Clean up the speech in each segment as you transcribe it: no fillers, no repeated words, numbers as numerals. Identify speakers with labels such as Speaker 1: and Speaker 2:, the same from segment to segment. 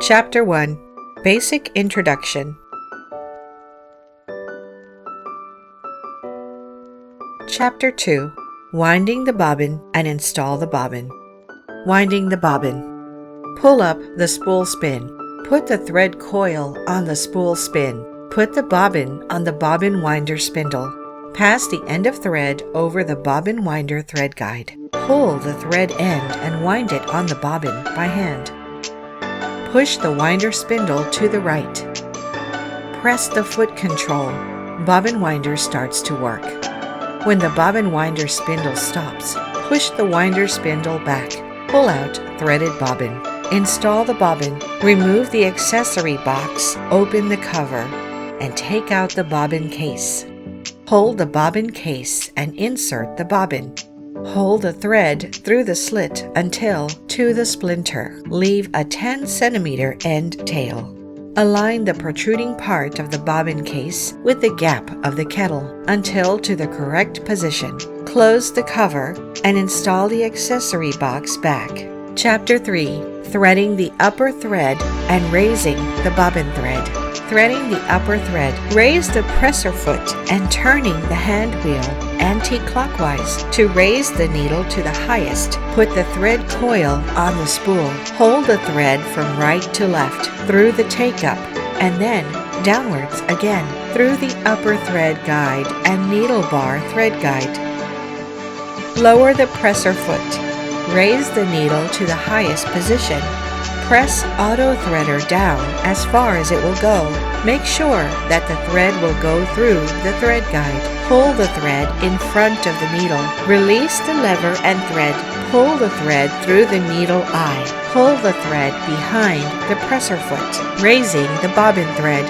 Speaker 1: Chapter 1. Basic Introduction. Chapter 2. Winding the bobbin and install the bobbin. Winding the bobbin. Pull up the spool spin. Put the thread coil on the spool spin. Put the bobbin on the bobbin winder spindle. Pass the end of thread over the bobbin winder thread guide. Pull the thread end and wind it on the bobbin by hand. Push the winder spindle to the right. Press the foot control. Bobbin winder starts to work. When the bobbin winder spindle stops, push the winder spindle back. Pull out threaded bobbin. Install the bobbin. Remove the accessory box, open the cover, and take out the bobbin case. Hold the bobbin case and insert the bobbin. Hold the thread through the slit until to the splinter. Leave a 10 cm end tail. Align the protruding part of the bobbin case with the gap of the kettle until to the correct position. Close the cover and install the accessory box back. Chapter 3. Threading the upper thread and raising the bobbin thread. Threading the upper thread. Raise the presser foot and turning the hand wheel anti-clockwise to raise the needle to the highest. Put the thread coil on the spool. Hold the thread from right to left through the take-up and then downwards again through the upper thread guide and needle bar thread guide. Lower the presser foot. Raise the needle to the highest position. Press auto threader down as far as it will go. Make sure that the thread will go through the thread guide. Pull the thread in front of the needle. Release the lever and thread. Pull the thread through the needle eye. Pull the thread behind the presser foot, raising the bobbin thread.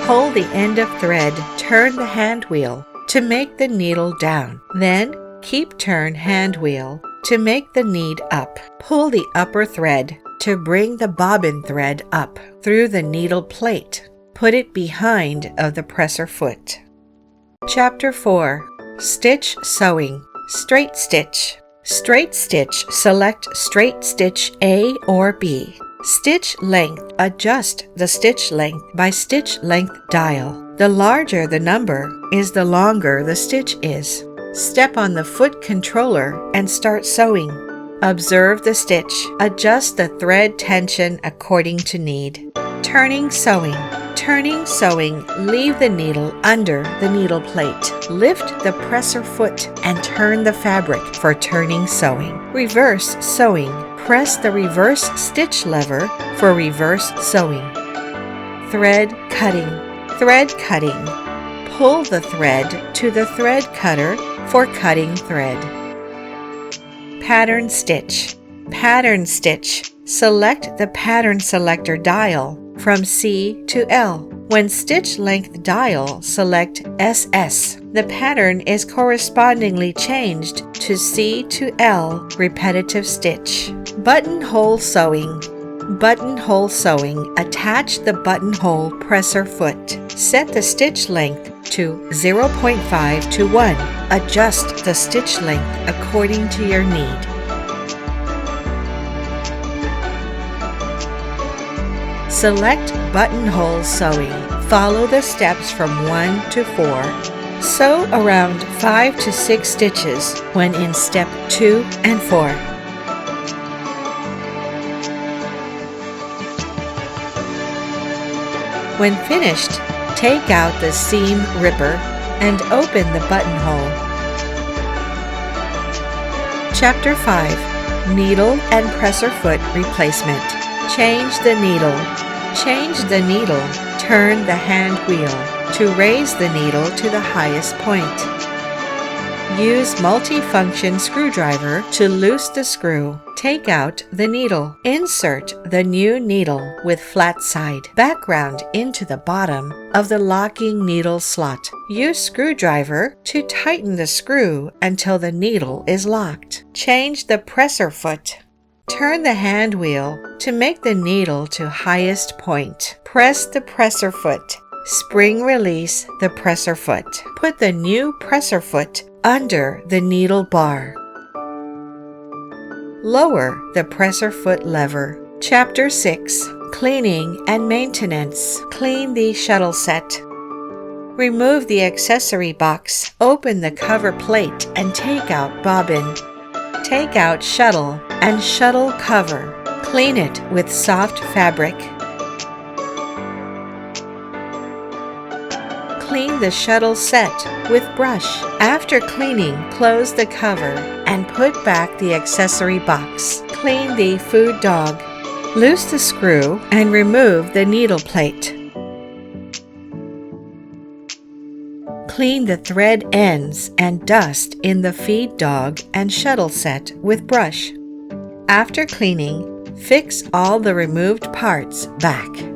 Speaker 1: Hold the end of thread. Turn the hand wheel to make the needle down. Then keep turn hand wheel to make the need up. Pull the upper thread to bring the bobbin thread up through the needle plate. Put it behind of the presser foot. Chapter 4. Stitch Sewing. Straight stitch. Straight stitch. Select straight stitch A or B. Stitch length. Adjust the stitch length by stitch length dial. The larger the number is, the longer the stitch is. Step on the foot controller and start sewing. Observe the stitch. Adjust the thread tension according to need. Turning sewing. Turning sewing. Leave the needle under the needle plate. Lift the presser foot and turn the fabric for turning sewing. Reverse sewing. Press the reverse stitch lever for reverse sewing. Thread cutting. Thread cutting. Pull the thread to the thread cutter for cutting thread. Pattern stitch. Pattern stitch. Select the pattern selector dial from C to L. When stitch length dial, select SS. The pattern is correspondingly changed to C to L repetitive stitch. Buttonhole sewing. Buttonhole sewing. Attach the buttonhole presser foot. Set the stitch length to 0.5 to 1. Adjust the stitch length according to your need. Select buttonhole sewing. Follow the steps from 1 to 4. Sew around 5 to 6 stitches when in step 2 and 4. When finished, take out the seam ripper and open the buttonhole. Chapter 5. Needle and presser foot replacement. Change the needle. Change the needle. Turn the hand wheel to raise the needle to the highest point. Use multifunction screwdriver to loose the screw. Take out the needle. Insert the new needle with flat side background into the bottom of the locking needle slot. Use screwdriver to tighten the screw until the needle is locked. Change the presser foot. Turn the hand wheel to make the needle to highest point. Press the presser foot. Spring release the presser foot. Put the new presser foot under the needle bar. Lower the presser foot lever. Chapter 6. Cleaning and maintenance. Clean the shuttle set. Remove the accessory box. Open the cover plate and take out bobbin. Take out shuttle and shuttle cover. Clean it with soft fabric. Clean the shuttle set with brush. After cleaning, close the cover and put back the accessory box. Clean the food dog. Loose the screw and remove the needle plate. Clean the thread ends and dust in the feed dog and shuttle set with brush. After cleaning, fix all the removed parts back.